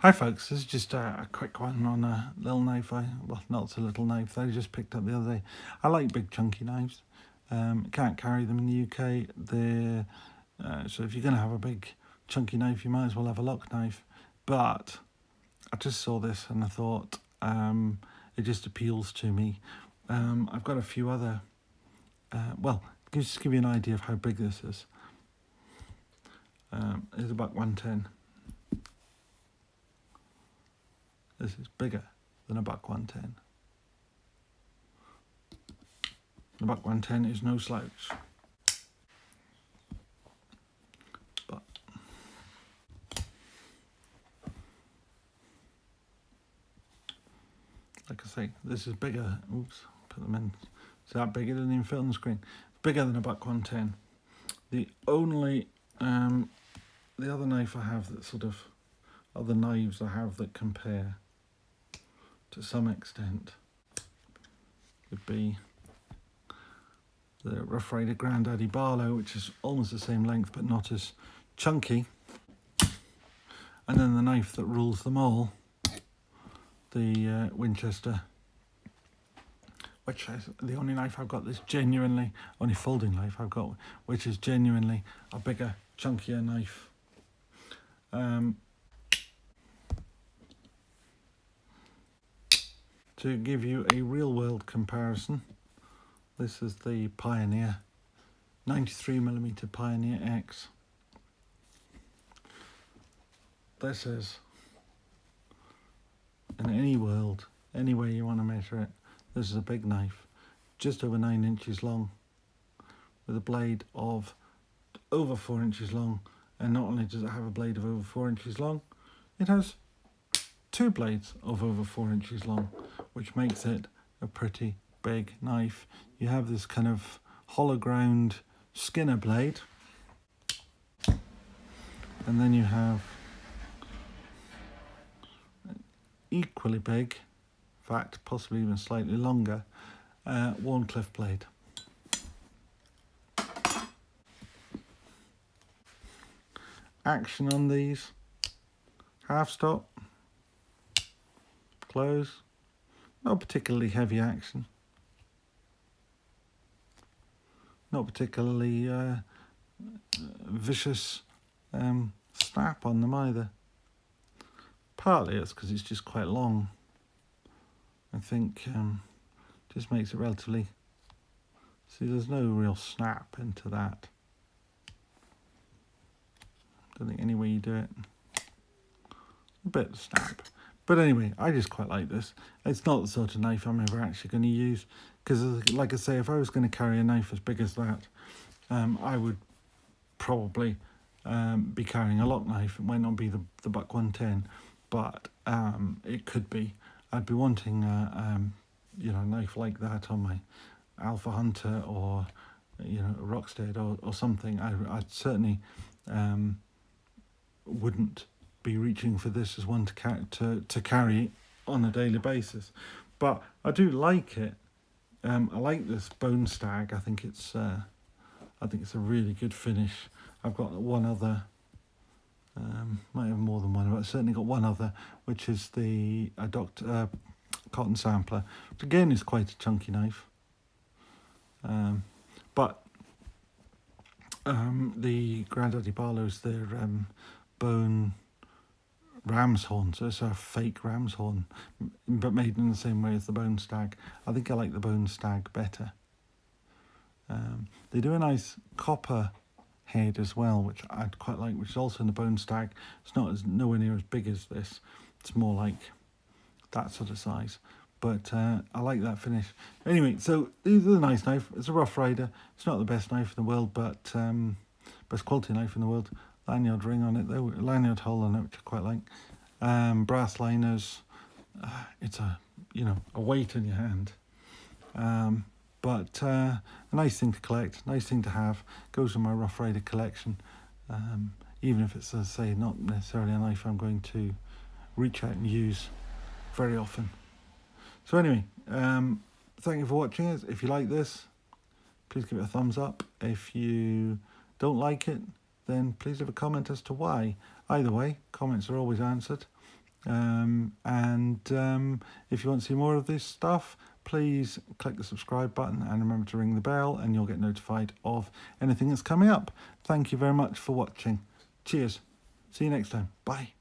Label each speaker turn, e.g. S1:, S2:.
S1: Hi folks, this is just a quick one on a little knife. Well, not a little knife that I just picked up the other day. I like big chunky knives. Can't carry them in the UK. So if you're going to have a big chunky knife, you might as well have a lock knife. But I just saw this and I thought it just appeals to me. I've got a few other. Well, just to give you an idea of how big this is. It's about 110. This is bigger than a buck 110. The buck 110 is no slouch. But like I say, this is bigger. Oops, put them in. Is that bigger than even fit on the screen? Bigger than a buck 110. The only the other knife I have that sort of other knives I have that compare to some extent would be the Rough Rider Grandaddy Barlow, which is almost the same length but not as chunky, and then the knife that rules them all, the Winchester, which is the only knife I've got that's genuinely, only folding knife I've got, which is genuinely a bigger, chunkier knife. To give you a real world comparison, this is the Pioneer, 93mm Pioneer X. This is, in any world, any way you want to measure it, this is a big knife, just over 9 inches long, with a blade of over 4 inches long. And not only does it have a blade of over 4 inches long, it has 2 blades of over 4 inches long, which makes it a pretty big knife. You have this kind of hollow ground Skinner blade, and then you have an equally big, in fact possibly even slightly longer, Warncliffe blade. Action on these: half stop, close, not particularly heavy action, not particularly vicious snap on them either. Partly it's because it's just quite long. I think just makes it relatively, see, there's no real snap into that. Don't think any way you do it, a bit of snap. But anyway, I just quite like this. It's not the sort of knife I'm ever actually going to use, because like I say, if I was going to carry a knife as big as that, I would probably be carrying a lock knife. It might not be the buck 110, but it could be. I'd be wanting a knife like that on my Alpha Hunter, or a Rockstead or something. I'd certainly wouldn't be reaching for this as one to carry on a daily basis. But I do like it. I like this Bone Stag. I think it's a really good finish. I've got one other, might have more than one, but I've certainly got one other, which is the Dr. Cotton Sampler, which again is quite a chunky knife. But the Grandaddy Barlow's their bone ram's horn, so it's a fake ram's horn, but made in the same way as the Bone Stag. I think I like the Bone Stag better. They do a nice copper head as well, which I'd quite like, which is also in the Bone Stag. It's nowhere near as big as this. It's more like that sort of size, but I like that finish. Anyway, so these are the nice knife. It's a Rough Rider. It's not the best knife in the world, but best quality knife in the world. Lanyard ring on it though, lanyard hole on it, which I quite like. Brass liners. It's a weight in your hand. But a nice thing to collect, nice thing to have. Goes in my Rough Rider collection. Even if it's, as I say, not necessarily a knife I'm going to reach out and use very often. So anyway, thank you for watching it. If you like this, please give it a thumbs up. If you don't like it, then please leave a comment as to why. Either way, comments are always answered. If you want to see more of this stuff, please click the subscribe button and remember to ring the bell and you'll get notified of anything that's coming up. Thank you very much for watching. Cheers. See you next time. Bye.